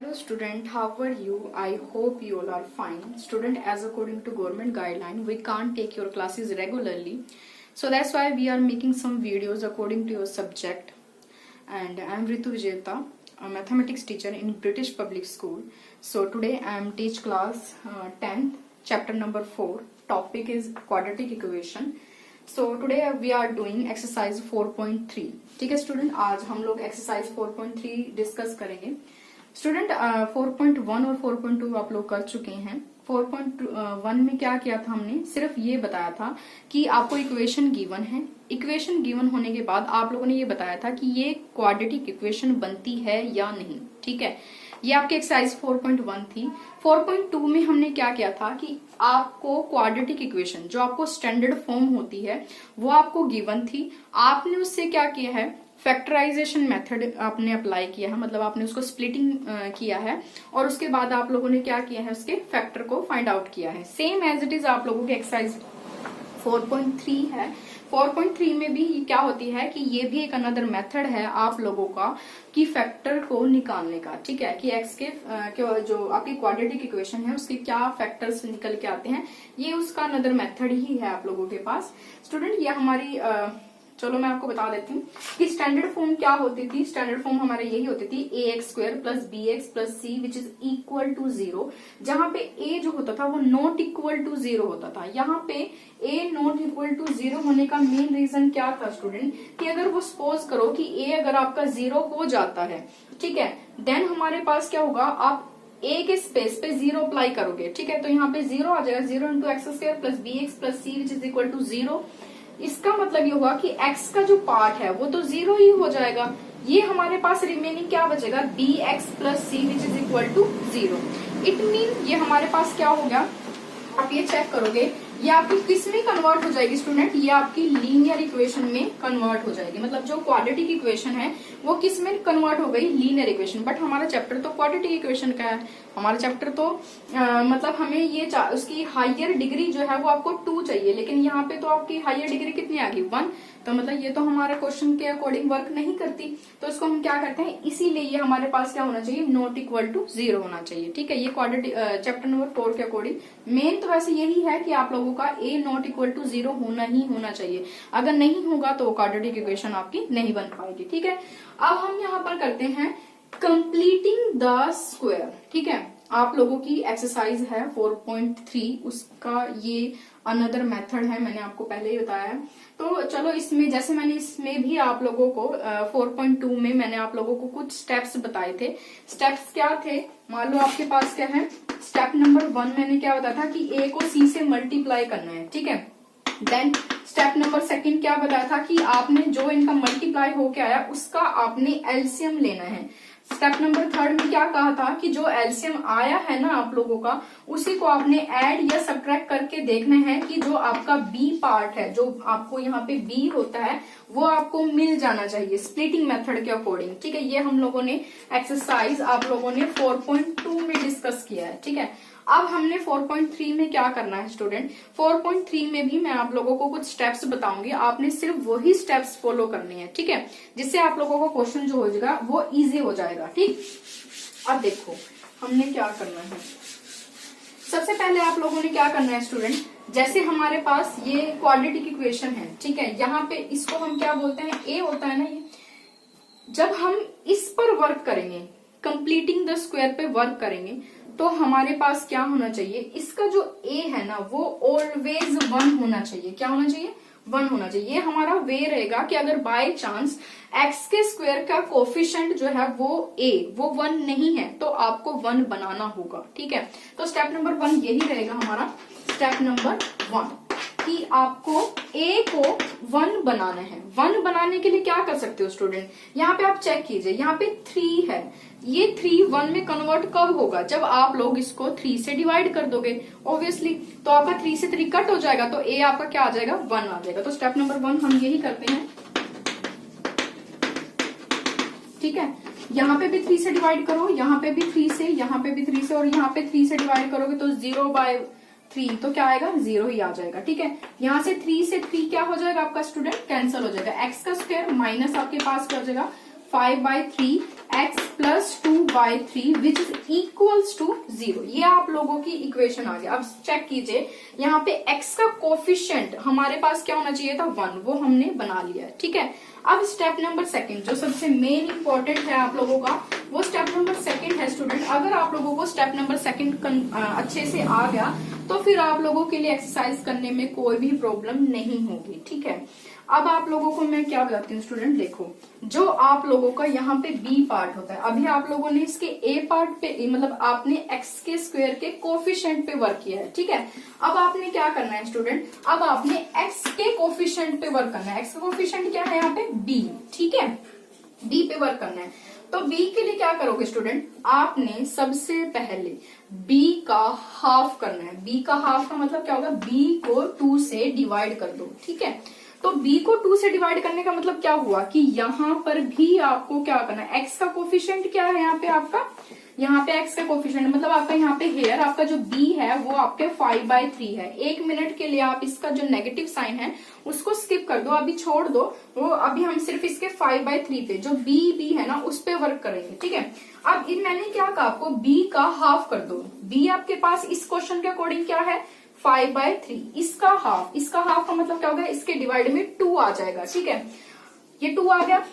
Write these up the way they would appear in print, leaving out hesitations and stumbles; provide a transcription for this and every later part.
Hello student, how are you? I hope you all are fine. Student, as according to government guideline, we can't take your classes regularly. So that's why we are making some videos according to your subject. And I am Ritu Vijeta, a mathematics teacher in British Public School. So today I am teach class 10th, chapter number 4. Topic is quadratic equation. So today we are doing exercise 4.3. ठीक है student, आज हम लोग exercise 4.3 discuss करेंगे. Student 4.1 और 4.2 आप लोग कर चुके हैं. 4.1 में क्या किया था हमने, सिर्फ ये बताया था कि आपको इक्वेशन गिवन है. इक्वेशन गिवन होने के बाद आप लोगों ने ये बताया था कि ये क्वाड्रेटिक इक्वेशन बनती है या नहीं. ठीक है, ये आपकी एक्सरसाइज 4.1 थी. 4.2 में हमने क्या किया था कि आपको क्वाड्रेटिक इक्वेशन जो आपको स्टैंडर्ड फॉर्म होती है वो आपको गिवन थी. आपने उससे क्या किया है, फैक्टराइजेशन मेथड आपने अप्लाई किया है, मतलब आपने उसको स्प्लिटिंग किया है और उसके बाद आप लोगों ने क्या किया है, उसके फैक्टर को फाइंड आउट किया है. सेम एज इट इज आप लोगों की एक्सरसाइज 4.3 है. 4.3 में भी क्या होती है कि ये भी एक अनदर मेथड है आप लोगों का कि फैक्टर को निकालने का. ठीक है, कि एक्स के जो आपकी क्वाड्रेटिक इक्वेशन है उसके क्या फैक्टर्स निकल के आते हैं, ये उसका अनदर मेथड ही है आप लोगों के पास. स्टूडेंट, ये हमारी चलो मैं आपको बता देती हूँ कि स्टैंडर्ड फॉर्म क्या होती थी. स्टैंडर्ड फॉर्म हमारे यही होती थी ax² plus bx plus c which is equal to 0. जहां पे a जो होता था वो नॉट इक्वल टू 0 होता था. यहाँ पे a नॉट इक्वल टू 0 होने का मेन रीजन क्या था स्टूडेंट, कि अगर वो सपोज करो कि a अगर आपका 0 हो जाता है, ठीक है, देन हमारे पास क्या होगा, आप a के स्पेस पे 0 अप्लाई करोगे. ठीक है, तो यहाँ पे 0 आ जाएगा, 0 into x² plus bx plus c which is equal to 0. इसका मतलब ये होगा कि x का जो पार्ट है वो तो 0 ही हो जाएगा. ये हमारे पास रिमेनिंग क्या बचेगा, bx plus c which is equal to 0. It mean ये हमारे पास क्या हो गया, आप ये चेक करोगे ये आपकी किस में कन्वर्ट हो जाएगी स्टूडेंट, ये आपकी लीनियर इक्वेशन में कन्वर्ट हो जाएगी. मतलब जो क्वाड्रेटिक इक्वेशन है वो किस में कन्वर्ट हो गई, लीनियर इक्वेशन. बट हमारा चैप्टर तो क्वाड्रेटिक इक्वेशन का है. हमारा चैप्टर तो मतलब हमें ये उसकी हायर डिग्री जो है वो आपको 2 चाहिए, लेकिन यहाँ पे तो आपकी हायर डिग्री कितनी आ गई, 1. तो मतलब ये तो हमारे क्वेश्चन के अकॉर्डिंग वर्क नहीं करती. तो इसको हम क्या करते हैं, इसीलिए ये हमारे पास क्या होना चाहिए, नॉट इक्वल टू 0 होना चाहिए. ठीक है, ये क्वाड्रेटिक चैप्टर नंबर 4 के अकॉर्डिंग मेन तो वैसे यही है कि आप लोगों का a नॉट इक्वल टू 0 होना ही होना चाहिए. अगर नहीं होगा तो क्वाड्रेटिक इक्वेशन आपकी नहीं बन पाएगी. ठीक है, अब हम यहाँ पर करते हैं कंप्लीटिंग द स्क्वायर. ठीक है, आप लोगों की एक्सरसाइज है 4.3, उसका ये अनदर मेथड है, मैंने आपको पहले ही बताया है. तो चलो इसमें जैसे मैंने इसमें भी आप लोगों को 4.2 में मैंने आप लोगों को कुछ स्टेप्स बताए थे. स्टेप्स क्या थे, मान लो आपके पास क्या है, स्टेप नंबर 1 मैंने क्या बताया था कि a को c से मल्टीप्लाई करना है. ठीक है, देन स्टेप नंबर 2 क्या बताया था कि आपने जो इनका मल्टीप्लाई होके आया उसका आपने एलसीएम लेना है. स्टेप नंबर 3 में क्या कहा था कि जो एलसीएम आया है ना आप लोगों का, उसी को आपने ऐड या सब्ट्रैक्ट करके देखना है कि जो आपका बी पार्ट है, जो आपको यहाँ पे बी होता है, वो आपको मिल जाना चाहिए स्प्लिटिंग मेथड के अकॉर्डिंग. ठीक है, ये हम लोगों ने एक्सरसाइज आप लोगों ने 4.2 में डिस्कस किया है. ठीक है, अब हमने 4.3 में क्या करना है स्टूडेंट, 4.3 में भी मैं आप लोगों को कुछ स्टेप्स बताऊंगी, आपने सिर्फ वही स्टेप्स फॉलो करने हैं. ठीक है, जिससे आप लोगों को क्वेश्चन जो हो जाएगा वो इजी हो जाएगा. ठीक, अब देखो हमने क्या करना है. सबसे पहले आप लोगों ने क्या करना है स्टूडेंट, जैसे हमारे पास ये क्वाड्रेटिक इक्वेशन है. ठीक है, यहाँ पे इसको हम क्या बोलते हैं, a होता है ना ये. जब हम इस पर वर्क करेंगे, कंप्लीटिंग द स्क्वायर पे वर्क करेंगे, तो हमारे पास क्या होना चाहिए, इसका जो a है ना वो ऑलवेज 1 होना चाहिए. क्या होना चाहिए, 1 होना चाहिए. ये हमारा वे रहेगा कि अगर बाय चांस x के स्क्वायर का कोफिशिएंट जो है वो a वो 1 नहीं है तो आपको 1 बनाना होगा. ठीक है, तो स्टेप नंबर 1 यही रहेगा हमारा. स्टेप नंबर 1 कि आपको a को 1 बनाना है. 1 बनाने के लिए क्या कर सकते हो स्टूडेंट, यहाँ पे आप चेक कीजिए, यहाँ पे 3 है, ये 3 1 में कन्वर्ट कब होगा, जब आप लोग इसको 3 से डिवाइड कर दोगे ऑब्वियसली. तो आपका 3 से 3 कट हो जाएगा, तो a आपका क्या आ जाएगा, 1 आ जाएगा. तो स्टेप नंबर 1 हम यही करते हैं. ठीक है, यहाँ पे भी 3 से डिवाइड करो, यहाँ पे भी 3 से, यहाँ पे भी 3 से, और यहाँ पे 3 से डिवाइड करोगे तो 0/3 तो क्या आएगा, 0 ही आ जाएगा. ठीक है, यहाँ से 3 से 3 क्या हो जाएगा आपका स्टूडेंट, कैंसिल हो जाएगा. x का स्क्वायर माइनस आपके पास क्या हो जाएगा 5/3 x plus 2/3 which is equals to 0। ये आप लोगों की इक्वेशन आ गया। अब चेक कीजिए, यहाँ पे x का कोफिशिएंट हमारे पास क्या होना चाहिए था 1, वो हमने बना लिया है। ठीक है, अब स्टेप नंबर सेकंड जो सबसे मेन इंपॉर्टेंट है आप लोगों का, वो स्टेप नंबर सेकंड है स्टूडेंट। अगर आप लोगों को स्टेप नंबर सेकंड अच्छे से आ गया तो फिर आप लोगों के लिए एक्सरसाइज करने में कोई भी प्रॉब्लम नहीं होगी। ठीक है, अब आप लोगों को मैं क्या बताती हूँ स्टूडेंट, देखो जो आप लोगों का यहाँ पे बी पार्ट होता है, अभी आप लोगों ने इसके ए पार्ट पे मतलब आपने एक्स के स्क्वायर के कोफिशिएंट पे वर्क किया है। ठीक है, अब आपने क्या करना है स्टूडेंट, अब आपने एक्स के कोफिशिएंट पे वर्क करना है। एक्स का कोफिशिएंट क्या है यहाँ पे बी। ठीक है, बी पे वर्क करना है। तो बी के लिए क्या करोगे स्टूडेंट, आपने सबसे पहले बी का हाफ करना है। बी का हाफ का मतलब क्या होगा, बी को 2 से डिवाइड कर दो। ठीक है, तो b को 2 से डिवाइड करने का मतलब क्या हुआ कि यहाँ पर भी आपको क्या करना है, x का कोफिशिएंट क्या है यहाँ पे आपका, यहाँ पे x का कोफिशिएंट मतलब आपका यहाँ पे हेयर आपका जो b है वो आपके 5/3 है। 1 मिनट के लिए आप इसका जो नेगेटिव साइन है उसको स्किप कर दो, अभी छोड़ दो वो, अभी हम सिर्फ इसके 5/3 पे जो b है ना उस पे वर्क करेंगे। ठीक है, अब इन मैंने क्या कहा आपको, b का हाफ कर दो। b आपके पास इस क्वेश्चन के अकॉर्डिंग क्या है 5/3, इसका हाफ का मतलब क्या होगा, इसके डिवाइड में 2 आ जाएगा। ठीक है, ये 2 आ गया।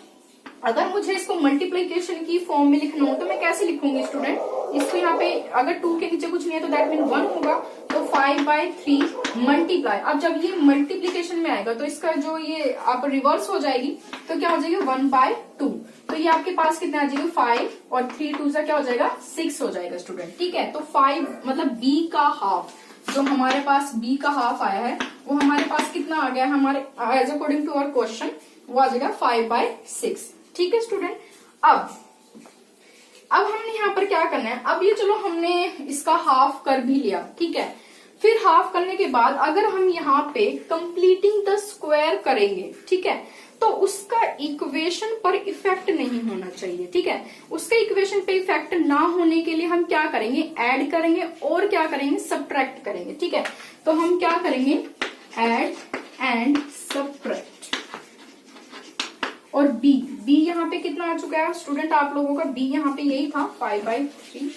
अगर मुझे इसको मल्टीप्लीकेशन की फॉर्म में लिखना हो तो मैं कैसे लिखूंगी स्टूडेंट, इसको यहाँ पे अगर 2 के नीचे कुछ नहीं है तो दैट मीन 1 होगा, तो 5/3 मल्टीप्लाई। अब जब ये मल्टीप्लीकेशन में आएगा तो इसका जो ये आप रिवर्स हो जाएगी तो क्या हो जाएगी 1/2। तो ये आपके पास कितना आ जाएगी 5 और 3 2 से क्या हो जाएगा 6 हो जाएगा स्टूडेंट। ठीक है, तो 5 मतलब बी का हाफ, जो हमारे पास b का हाफ आया है वो हमारे पास कितना आ गया है, हमारे as according to our question वो आ जाएगा 5/6। ठीक है स्टूडेंट, अब हमने यहाँ पर क्या करना है, अब ये चलो हमने इसका हाफ कर भी लिया। ठीक है, फिर हाफ करने के बाद अगर हम यहाँ पे कंप्लीटिंग द स्क्वायर करेंगे, ठीक है, तो उसका इक्वेशन पर इफेक्ट नहीं होना चाहिए। ठीक है, उसके इक्वेशन पे इफेक्ट ना होने के लिए हम क्या करेंगे, ऐड करेंगे और क्या करेंगे सब्ट्रैक्ट करेंगे। ठीक है, तो हम क्या करेंगे ऐड एंड सब्ट्रैक्ट। और b यहाँ पे कितना आ चुका है स्टूडेंट आप लोगों का, b यहाँ पे यही था 5/3।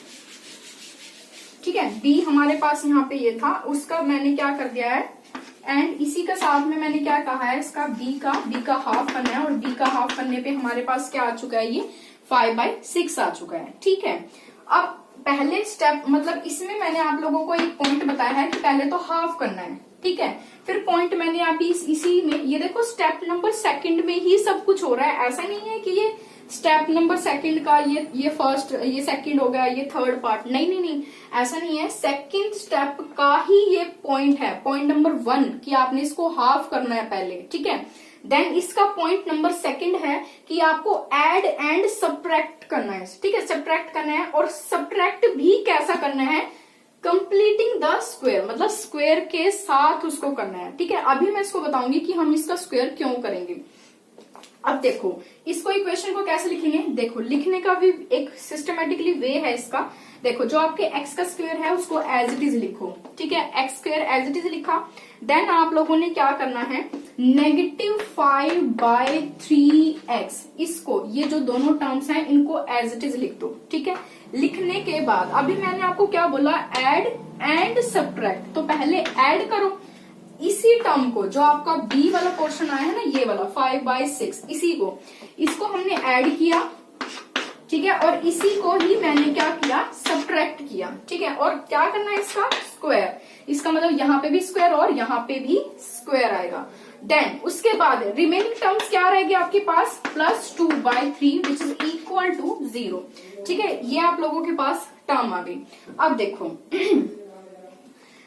ठीक है, b हमारे पास यहाँ पे ये था, उसका मैंने क्या कर दिया है एंड इसी का साथ में मैंने क्या कहा है, इसका b का हाफ करना है और b का हाफ करने पे हमारे पास क्या आ चुका है, ये 5/6 आ चुका है। ठीक है, अब पहले स्टेप मतलब इसमें मैंने आप लोगों को एक पॉइंट बताया है कि पहले तो हाफ करना है। ठीक है, फिर पॉइंट मैंने अभी इसी में ये देखो स्टेप नंबर सेकंड में ही सब कुछ हो रहा है। ऐसा नहीं है कि ये स्टेप नंबर सेकंड का ये फर्स्ट ये सेकंड हो गया ये थर्ड पार्ट, नहीं, ऐसा नहीं है। सेकंड स्टेप का ही ये पॉइंट है, पॉइंट नंबर 1 कि आपने इसको हाफ करना है पहले। ठीक है, देन इसका पॉइंट नंबर सेकंड है कि आपको ऐड एंड सब्ट्रैक्ट करना है। ठीक है, सब्ट्रैक्ट करना है और सब्ट्रैक्ट भी कैसा करना है, कंप्लीटिंग द स्क्वायर मतलब स्क्वायर के साथ उसको करना है। ठीक है, अभी मैं इसको बताऊंगी कि हम इसका स्क्वायर क्यों करेंगे। अब देखो इसको इक्वेशन को कैसे लिखेंगे, देखो लिखने का भी एक सिस्टमेटिकली वे है इसका। देखो जो आपके x का स्क्वायर है उसको एज इट इज लिखो। ठीक है, x square as it is लिखा, देन आप लोगों ने क्या करना है -5/3x, इसको ये जो दोनों टर्म्स हैं इनको एज इट इज लिख दो। ठीक है, लिखने के बाद अभी मैंने आपको क्या बोला, ऐड एंड सब्ट्रैक्ट। तो पहले ऐड करो इसी टर्म को, जो आपका b वाला पोर्शन आया है ना ये वाला 5/6, इसको हमने ऐड किया। ठीक है, और इसी को ही मैंने क्या किया सब्ट्रैक्ट किया। ठीक है, और क्या करना है इसका स्क्वायर, इसका मतलब यहाँ पे भी स्क्वायर और यहाँ पे भी स्क्वायर आएगा। देन उसके बाद रिमेनिंग टर्म्स क्या रहेगी आपके पास, +2/3 विच इज इक्वल टू 0। ठीक है, ये आप लोगों के पास टर्म आ गई। अब देखो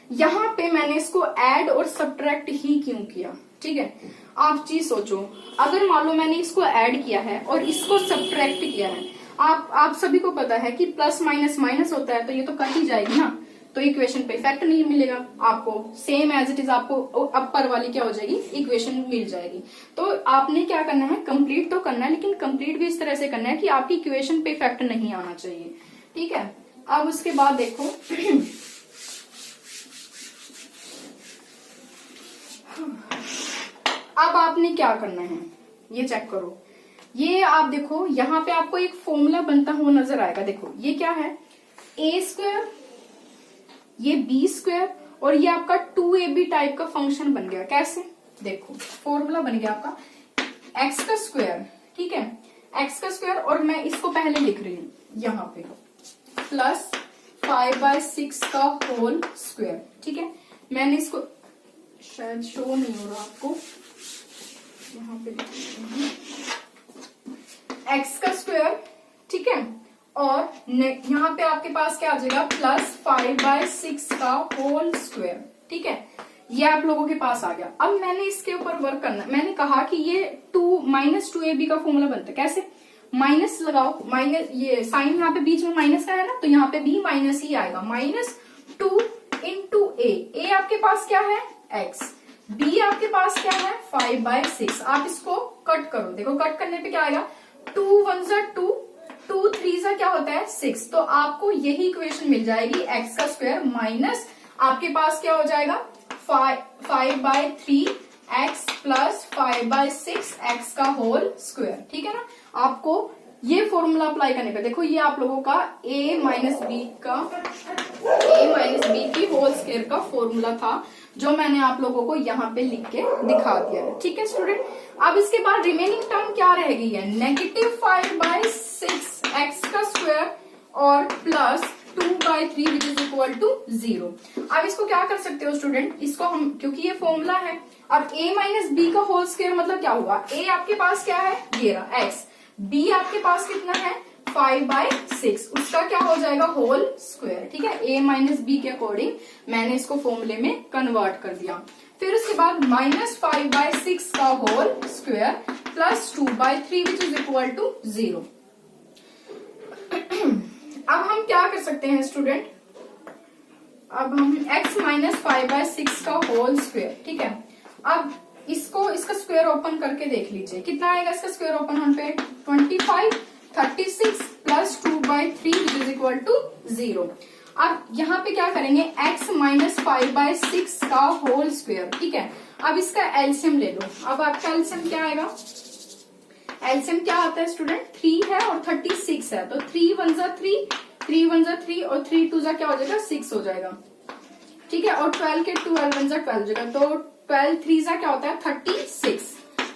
यहाँ पे मैंने इसको ऐड और सब्ट्रैक्ट ही क्यों किया। ठीक है, आप चीज सोचो, अगर मान लो मैंने इसको ऐड किया है और इसको सब्ट्रैक्ट किया है, आप सभी को पता है कि प्लस माइनस माइनस होता है तो ये तो कट ही जाएगी ना, तो इक्वेशन पे इफेक्ट नहीं मिलेगा आपको, सेम एज इट इज आपको अपर वाली क्या हो जाएगी इक्वेशन मिल जाएगी। तो आपने क्या करना है, कंप्लीट तो करना है, लेकिन कंप्लीट भी इस तरह से करना है कि आपकी इक्वेशन पे इफेक्ट नहीं आना चाहिए। ठीक है, अब उसके बाद देखो अब आपने क्या करना है ये चेक करो। ये आप देखो यहाँ पे आपको एक फॉर्मूला बनता हुआ नजर आएगा। देखो ये क्या है, ए स्क्वायर, ये बी स्क्वायर, और ये आपका 2ab टाइप का फंक्शन बन गया। कैसे, देखो फॉर्मूला बन गया आपका एक्स का स्क्वायर, ठीक है, एक्स का स्क्वायर, और मैं इसको पहले लिख रही हूँ यहाँ पे प्लस 5/6 का होल स्क्वायर, ठीक है। मैंने इसको शायद शो नहीं हो रहा आपको, यहाँ पे एक्स का स्क्वायर, ठीक है, और यहाँ पे आपके पास क्या आ जाएगा प्लस 5/6 का होल स्क्वायर, ठीक है। ये आप लोगों के पास आ गया। अब मैंने इसके ऊपर वर्क करना, मैंने कहा कि ये -2ab का फॉर्मूला बनता है। कैसे, माइनस लगाओ, माइनस, ये साइन यहाँ पे बीच में माइनस का है ना, तो यहाँ पे भी माइनस ही आएगा। -2 इंटू ए आपके पास क्या है x, b आपके पास क्या है 5/6। आप इसको कट करो, देखो कट करने पे क्या आएगा, 2 1 जा 2, 2 3 जा क्या होता है 6। तो आपको यही इक्वेशन मिल जाएगी, एक्स का स्क्वायर माइनस आपके पास क्या हो जाएगा 5/3 x प्लस 5/6 x का होल स्क्वायर, ठीक है ना। आपको ये फॉर्मूला अप्लाई करने पे देखो, ये आप लोगों का a माइनस बी की होल स्क्वायर का फॉर्मूला था, जो मैंने आप लोगों को यहाँ पे लिख के दिखा दिया है, ठीक है स्टूडेंट। अब इसके बाद रिमेनिंग टर्म क्या रहेगी, है -5/6 x का स्क्वायर और plus 2/3 which is equal to 0। अब इसको क्या कर सकते हो स्टूडेंट, इसको हम, क्योंकि ये फॉर्मूला है, अब a माइनस बी का होल स्क्वायर मतलब क्या हुआ, a आपके पास क्या है ये रहा x, b आपके पास कितना है 5/6, उसका क्या हो जाएगा होल स्क्वायर, ठीक है। a माइनस बी के अकॉर्डिंग मैंने इसको फॉर्मूले में कन्वर्ट कर दिया। फिर उसके बाद -5/6 का whole square plus 2/3 which is equal to 0। अब हम क्या कर सकते हैं स्टूडेंट, अब हम x माइनस 5/6 का होल स्क्वायर, ठीक है। अब इसको, इसका स्क्वायर ओपन करके देख लीजिए कितना आएगा इसका स्क्वायर ओपन होने पे 25, 36 plus 2/3 which is equal to 0। अब यहाँ पे क्या करेंगे, x माइनस 5/6 का होल स्क्वायर, ठीक है। अब इसका एलसीएम ले लो। अब आपका एलसीएम क्या आएगा, एलसीएम क्या आता है स्टूडेंट, 3 है और 36 है, तो 3 1 जा 3, 3 1 जा 3 और 3 2 जा क्या हो जाएगा 6 हो जाएगा, ठीक है। और 12 के 12 1 जा 12 हो जाएगा, तो 12 3 जा क्या होता है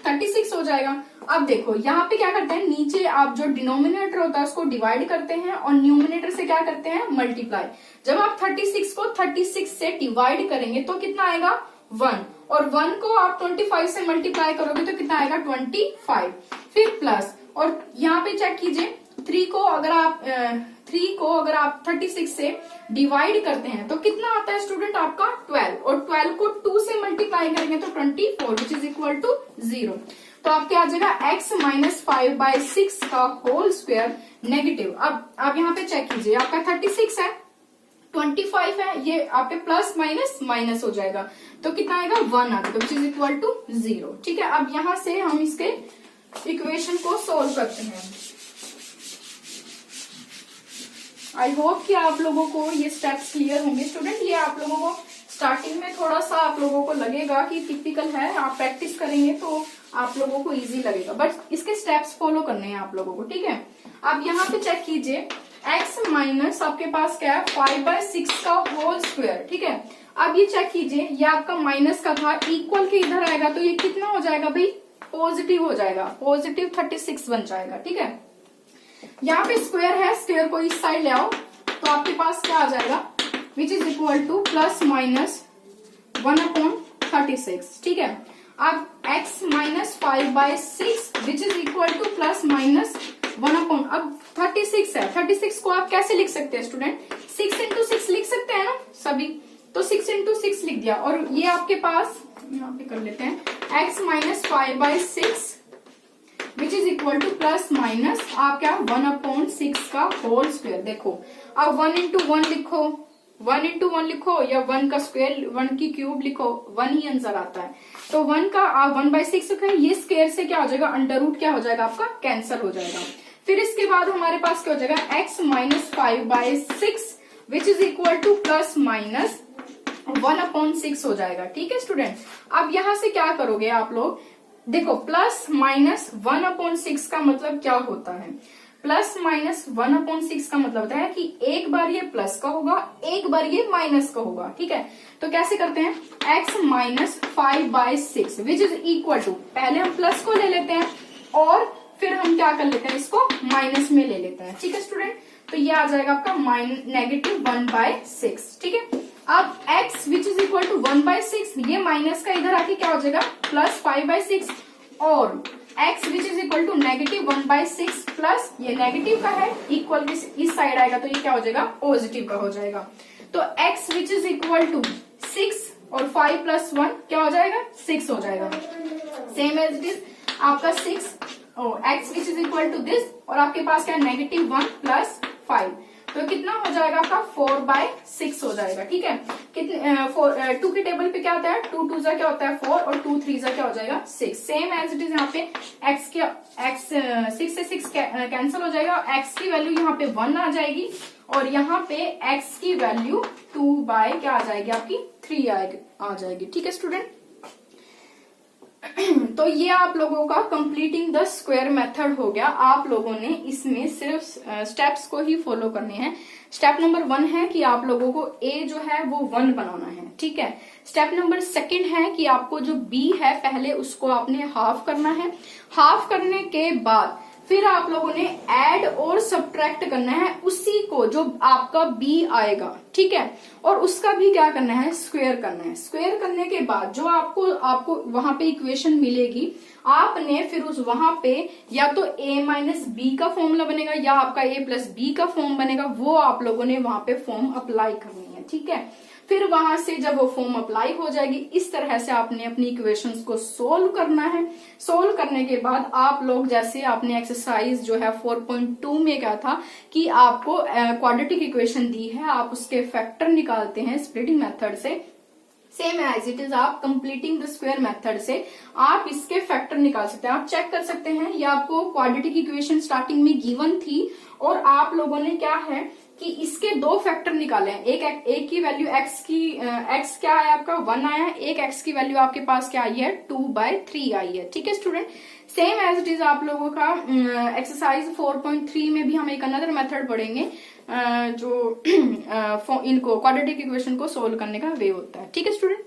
36 हो जाएगा। अब देखो यहाँ पे क्या करते हैं, नीचे आप जो डिनोमिनेटर होता है उसको डिवाइड करते हैं और न्यूमिनेटर से क्या करते हैं मल्टीप्लाई। जब आप 36 को 36 से डिवाइड करेंगे तो कितना आएगा 1, और 1 को आप 25 से मल्टीप्लाई करोगे तो कितना आएगा 25, फिर प्लस, और यहाँ पे चेक कीजिए 3 को अगर आप 36 से डिवाइड करते हैं तो कितना आता है स्टूडेंट आपका 12, और 12 को 2 से मल्टीप्लाई करेंगे तो 24 विच इज इक्वल टू 0। तो आपके आ जाएगा x माइनस 5/6 का होल स्क्वायर नेगेटिव। अब आप यहाँ पे चेक कीजिए, आपका 36 है, 25 है, ये आपके प्लस माइनस माइनस हो जाएगा तो कितना आएगा 1 आ जाएगा विच इज इक्वल टू 0, ठीक है। अब यहाँ से हम इसके इक्वेशन को सोल्व करते हैं। आई होप कि आप लोगों को ये स्टेप्स क्लियर होंगे स्टूडेंट। ये आप लोगों को स्टार्टिंग में थोड़ा सा आप लोगों को लगेगा कि टिपिकल है, आप प्रैक्टिस करेंगे तो आप लोगों को इजी लगेगा, बट इसके स्टेप्स फॉलो करने हैं आप लोगों को, ठीक है। अब यहाँ पे चेक कीजिए, x माइनस आपके पास क्या है 5/6 का होल स्क्वायर, ठीक है। अब ये चेक कीजिए, ये आपका माइनस का था, इक्वल के इधर आएगा तो ये कितना हो जाएगा भाई पॉजिटिव हो जाएगा, पॉजिटिव 36 बन जाएगा, ठीक है। यहाँ पे स्क्वायर है, स्क्वायर को इस साइड ले आओ तो आपके पास क्या आ जाएगा विच is equal two plus minus 1/36, ठीक है। अब x minus 5/6 which is equal two plus minus 1/, अब 36 है, 36 को आप कैसे लिख सकते हैं स्टूडेंट, 6 इंटू 6 लिख सकते हैं ना सभी, तो 6 इंटू 6 लिख दिया, और ये आपके पास यहाँ पे कर लेते हैं x minus 5/6 which is equal two plus minus आप क्या 1/6 का होल स्क्वायर। देखो अब 1 इंटू 1 लिखो, 1 इंटू 1 लिखो या 1 का स्क्वायर 1 की क्यूब लिखो, 1 ही आंसर आता है। तो 1 का 1/6 लिखो, ये स्क्वायर से क्या हो जाएगा अंडर रूट क्या हो जाएगा आपका कैंसिल हो जाएगा। फिर इसके बाद हमारे पास क्या हो जाएगा x minus 5/6 which is equal two plus minus 1/6 हो जाएगा, ठीक है स्टूडेंट। अब यहाँ से क्या करोगे आप लोग, देखो +-1/6 का मतलब क्या होता है? +-1/6 का मतलब होता है कि एक बार ये प्लस का होगा, एक बार ये माइनस का होगा। ठीक है, तो कैसे करते हैं? x - 5/6 which is equal to, पहले हम प्लस को ले लेते हैं और फिर हम क्या कर लेते हैं, इसको माइनस में ले लेते हैं। ठीक है स्टूडेंट, तो ये आ जाएगा आपका -1/6। ठीक है, अब x which is equal to 1/6, ये माइनस का इधर आके क्या हो जाएगा +5/6, और x which is equal to -1/6 plus ये नेगेटिव का है, इक्वल इस साइड आएगा तो ये क्या हो जाएगा, पॉजिटिव का हो जाएगा। तो x which is equal to 6 और 5 + 1 क्या हो जाएगा, 6 हो जाएगा। सेम एज इट इज आपका 6 और x which is equal to this, और आपके पास क्या है -1 + 5, तो कितना हो जाएगा आपका 4/6 हो जाएगा। ठीक है, कितने 2 के टेबल पे क्या होता है, 2 2 क्या होता है 4 और 2 3 क्या हो जाएगा 6। सेम एज इट इज यहाँ पे x 6 से 6 कैंसिल हो जाएगा, x की वैल्यू यहाँ पे 1 आ जाएगी और यहाँ पे x की वैल्यू 2 क्या आ जाएगी आपकी 3 आ जाएगी। ठीक है स्टूडेंट, तो ये आप लोगों का कंप्लीटिंग द स्क्वायर मेथड हो गया। आप लोगों ने इसमें सिर्फ स्टेप्स को ही फॉलो करने हैं। स्टेप नंबर 1 है कि आप लोगों को a जो है वो 1 बनाना है। ठीक है, स्टेप नंबर 2 है कि आपको जो b है पहले उसको आपने हाफ करना है। हाफ करने के बाद फिर आप लोगों ने ऐड और सब्ट्रैक्ट करना है उसी को जो आपका b आएगा। ठीक है, और उसका भी क्या करना है, स्क्वायर करना है। स्क्वायर करने के बाद जो आपको वहां पे इक्वेशन मिलेगी, आपने फिर उस वहां पे या तो a - b का फॉर्मूला बनेगा या आपका a + b का फॉर्म बनेगा, वो आप लोगों ने वहां पे फॉर्म अप्लाई करनी है। ठीक है, फिर वहां से जब वो फॉर्म अप्लाई हो जाएगी, इस तरह से आपने अपनी इक्वेशंस को सोल्व करना है। सोल्व करने के बाद आप लोग, जैसे आपने एक्सरसाइज जो है 4.2 में क्या था कि आपको क्वाड्रेटिक इक्वेशन दी है, आप उसके फैक्टर निकालते हैं स्प्लिटिंग मेथड से। सेम एज इट इज आप कंप्लीटिंग द स्क्वायर मेथड से आप इसके फैक्टर निकाल सकते हैं। आप चेक कर सकते हैं, ये आपको क्वाड्रेटिक इक्वेशन स्टार्टिंग में गिवन थी और आप लोगों ने क्या है कि इसके 2 फैक्टर निकाले हैं। एक की वैल्यू x क्या है आपका 1 आया है, एक x की वैल्यू आपके पास क्या आई है 2/3 आई है। ठीक है student, same as it is आप लोगों का एक्सरसाइज 4.3 में भी हम एक अनदर मेथड पढ़ेंगे जो इनको क्वाड्रेटिक इक्वेशन को सोल्व करने का वे होता है। ठीक है स्टूडेंट।